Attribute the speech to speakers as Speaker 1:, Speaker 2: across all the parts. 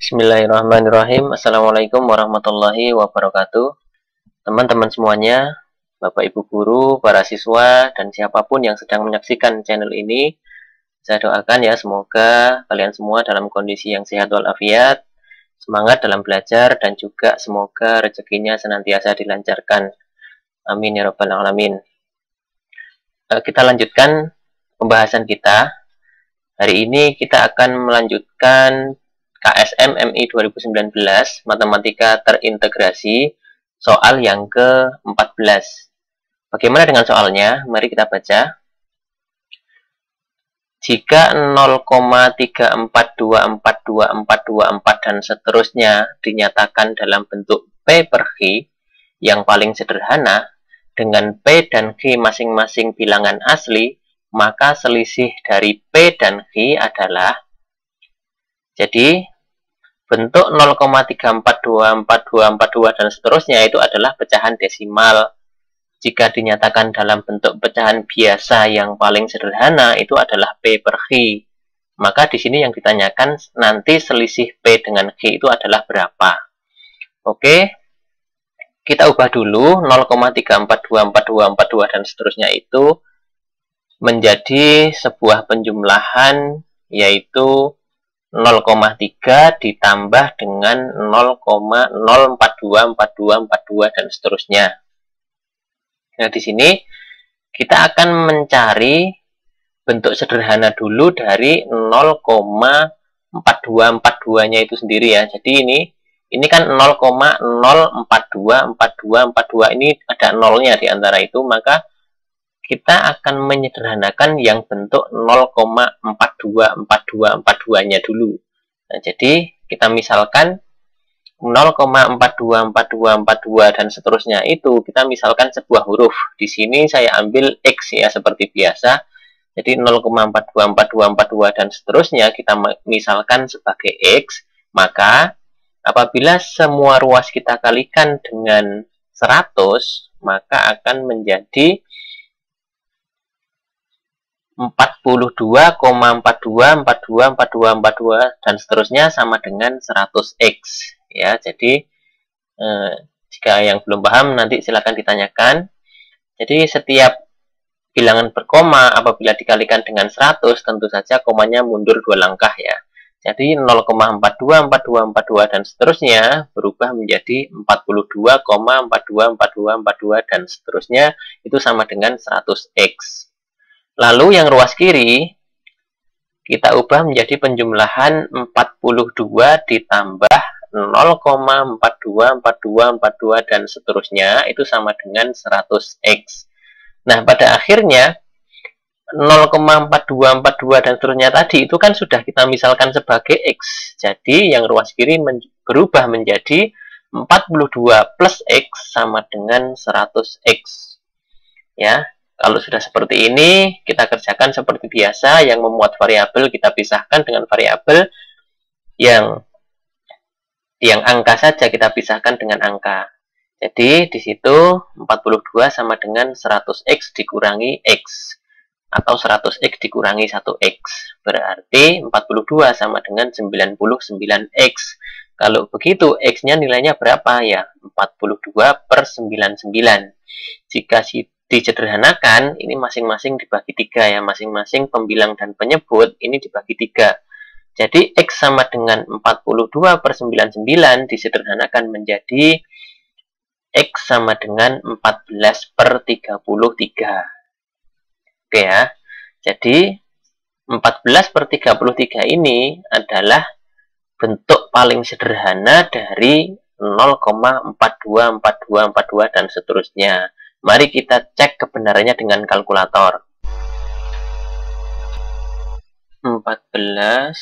Speaker 1: Bismillahirrahmanirrahim. Assalamualaikum warahmatullahi wabarakatuh. Teman-teman semuanya, Bapak Ibu guru, para siswa, dan siapapun yang sedang menyaksikan channel ini, saya doakan ya semoga kalian semua dalam kondisi yang sehat walafiat, semangat dalam belajar, dan juga semoga rezekinya senantiasa dilancarkan. Amin ya rabbal alamin. Kita lanjutkan pembahasan kita. Hari ini kita akan melanjutkan KSM MI 2019 Matematika Terintegrasi soal yang ke-14. Bagaimana dengan soalnya? Mari kita baca. Jika 0,34242424 dan seterusnya dinyatakan dalam bentuk P per Q yang paling sederhana dengan P dan Q masing-masing bilangan asli, maka selisih dari P dan Q adalah, jadi bentuk 0,342424 dan seterusnya itu adalah pecahan desimal. Jika dinyatakan dalam bentuk pecahan biasa yang paling sederhana itu adalah P per Q. Maka di sini yang ditanyakan nanti selisih P dengan Q itu adalah berapa. Oke, kita ubah dulu 0,342424 dan seterusnya itu menjadi sebuah penjumlahan, yaitu 0,3 ditambah dengan 0,0424242 dan seterusnya. Nah, di sini kita akan mencari bentuk sederhana dulu dari 0,4242-nya itu sendiri ya. Jadi ini kan 0,0424242, ini ada nolnya di antara itu, maka kita akan menyederhanakan yang bentuk 0,424242-nya dulu. Nah, jadi kita misalkan 0,424242 dan seterusnya itu kita misalkan sebuah huruf. Di sini saya ambil X ya seperti biasa. Jadi 0,424242 dan seterusnya kita misalkan sebagai X, maka apabila semua ruas kita kalikan dengan 100, maka akan menjadi 42,424242 dan seterusnya sama dengan 100x ya. Jadi jika yang belum paham nanti silakan ditanyakan. Jadi setiap bilangan berkoma apabila dikalikan dengan 100 tentu saja komanya mundur 2 langkah ya. Jadi 0,424242 dan seterusnya berubah menjadi 42,424242 dan seterusnya itu sama dengan 100x. Lalu yang ruas kiri kita ubah menjadi penjumlahan 42 ditambah 0,424242 dan seterusnya itu sama dengan 100x. Nah, pada akhirnya 0,4242 dan seterusnya tadi itu kan sudah kita misalkan sebagai x. Jadi yang ruas kiri berubah menjadi 42 plus x sama dengan 100x. Ya. Kalau sudah seperti ini, kita kerjakan seperti biasa, yang memuat variabel kita pisahkan dengan variabel yang angka saja kita pisahkan dengan angka. Jadi di situ 42 sama dengan 100x dikurangi x atau 100x dikurangi 1x. Berarti 42 sama dengan 99x. Kalau begitu x-nya nilainya berapa ya? 42 per 99. Jika disederhanakan, ini masing-masing dibagi 3 ya, masing-masing pembilang dan penyebut ini dibagi 3. Jadi X sama dengan 42 per 99 disederhanakan menjadi X sama dengan 14 per 33. Oke ya, jadi 14 per 33 ini adalah bentuk paling sederhana dari 0,424242 dan seterusnya. Mari kita cek kebenarannya dengan kalkulator. 14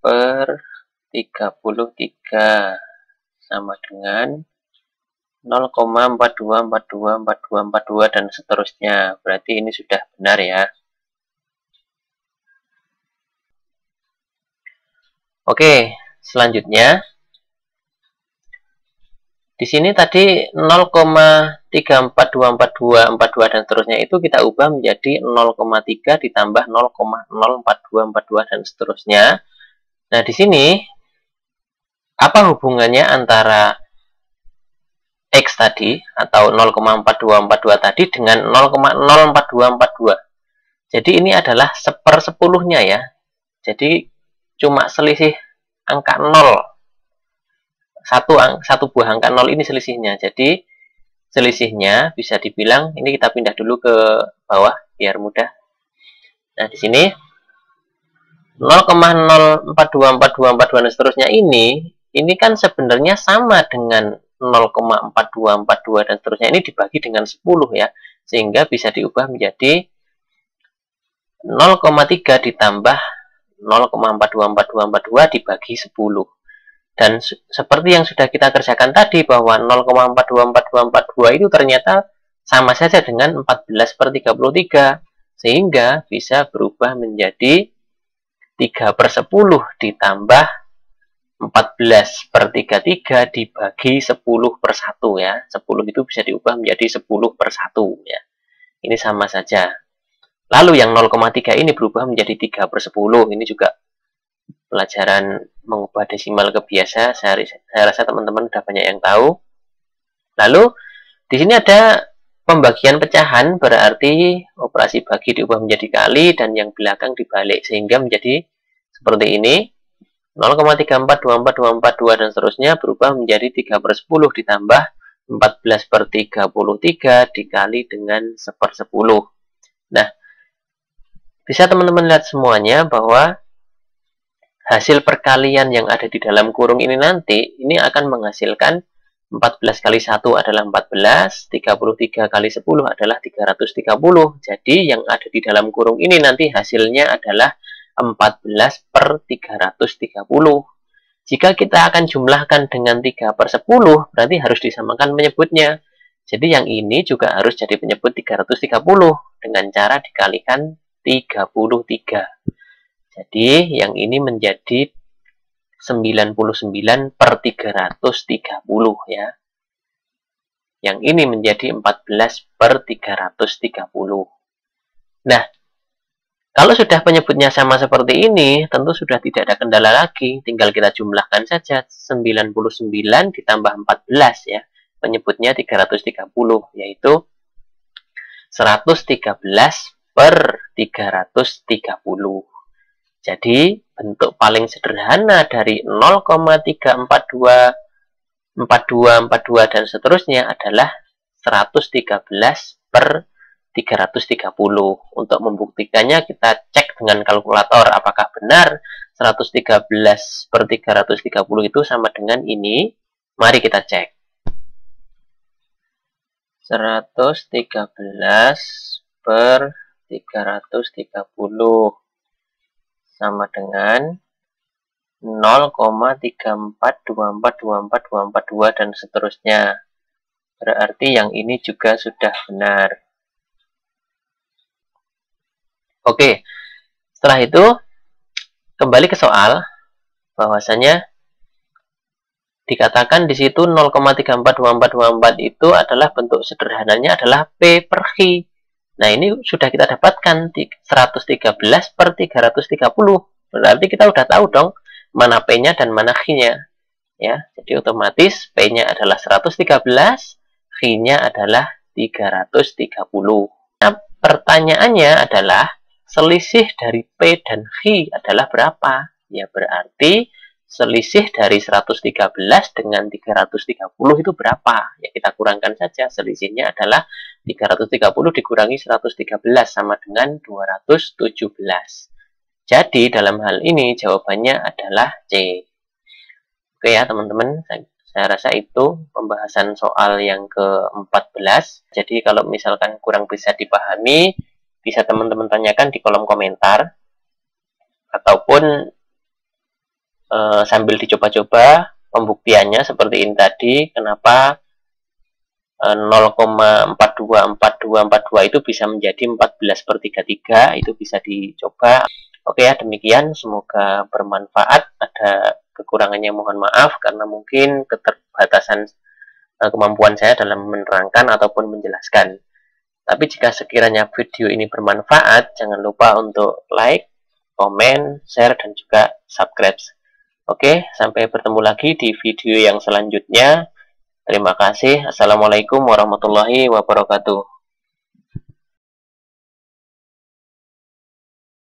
Speaker 1: per 33 sama dengan 0,424242 dan seterusnya. Berarti ini sudah benar ya. Oke, selanjutnya. Di sini tadi 0,342442 dan seterusnya itu kita ubah menjadi 0,3 ditambah 0,04242 dan seterusnya. Nah, di sini Apa hubungannya antara X tadi atau 0,4242 tadi dengan 0,04242? Jadi ini adalah sepersepuluhnya ya. Jadi cuma selisih angka 0. Satu buah angka 0 ini selisihnya. Jadi selisihnya bisa dibilang, ini kita pindah dulu ke bawah biar mudah. Nah, di sini 0,042422 dan seterusnya ini kan sebenarnya sama dengan 0,4242 dan seterusnya ini dibagi dengan 10 ya. Sehingga bisa diubah menjadi 0,3 ditambah 0,424242 dibagi 10. Dan seperti yang sudah kita kerjakan tadi bahwa 0,424242 itu ternyata sama saja dengan 14/33. Sehingga bisa berubah menjadi 3/10 ditambah 14/33 dibagi 10/1 ya. 10 itu bisa diubah menjadi 10/1 ya. Ini sama saja. Lalu yang 0,3 ini berubah menjadi 3/10. Ini juga pelajaran mengubah desimal ke biasa. Saya rasa teman-teman sudah banyak yang tahu. Lalu di sini ada pembagian pecahan, berarti operasi bagi diubah menjadi kali dan yang belakang dibalik sehingga menjadi seperti ini. 0,342442 dan seterusnya berubah menjadi 3/10 ditambah 14/33 dikali dengan 1/10. Nah, bisa teman-teman lihat semuanya bahwa hasil perkalian yang ada di dalam kurung ini nanti, ini akan menghasilkan 14 kali 1 adalah 14, 33 kali 10 adalah 330. Jadi yang ada di dalam kurung ini nanti hasilnya adalah 14/330. Jika kita akan jumlahkan dengan 3/10, berarti harus disamakan penyebutnya. Jadi yang ini juga harus jadi penyebut 330 dengan cara dikalikan 33. Jadi yang ini menjadi 99/330 ya. Yang ini menjadi 14/330. Nah, kalau sudah penyebutnya sama seperti ini, tentu sudah tidak ada kendala lagi. Tinggal kita jumlahkan saja 99 ditambah 14 ya. Penyebutnya 330, yaitu 113/330. Jadi, bentuk paling sederhana dari 0,34242 dan seterusnya adalah 113/330. Untuk membuktikannya kita cek dengan kalkulator apakah benar 113/330 itu sama dengan ini. Mari kita cek. 113/330 sama dengan 0,34242442 dan seterusnya. Berarti yang ini juga sudah benar. Oke, setelah itu kembali ke soal, bahwasanya dikatakan di situ 0,342424 itu adalah bentuk sederhananya adalah P per Q. Nah, ini sudah kita dapatkan 113/330. Berarti kita udah tahu dong mana P-nya dan mana Q-nya. Ya, jadi otomatis P-nya adalah 113, Q-nya adalah 330. Nah, pertanyaannya adalah selisih dari P dan Q adalah berapa? Ya, berarti selisih dari 113 dengan 330 itu berapa? Ya, kita kurangkan saja. Selisihnya adalah 330 dikurangi 113 sama dengan 217. Jadi, dalam hal ini jawabannya adalah C. Oke ya, teman-teman. Saya rasa itu pembahasan soal yang ke-14. Jadi, kalau misalkan kurang bisa dipahami, bisa teman-teman tanyakan di kolom komentar. Ataupun sambil dicoba-coba pembuktiannya seperti ini tadi, kenapa 0,424242 itu bisa menjadi 14/33, itu bisa dicoba. Oke ya, demikian, semoga bermanfaat. Ada kekurangannya mohon maaf karena mungkin keterbatasan kemampuan saya dalam menerangkan ataupun menjelaskan. Tapi jika sekiranya video ini bermanfaat, jangan lupa untuk like, komen, share, dan juga subscribe Oke, sampai bertemu lagi di video yang selanjutnya. Terima kasih. Assalamualaikum warahmatullahi wabarakatuh.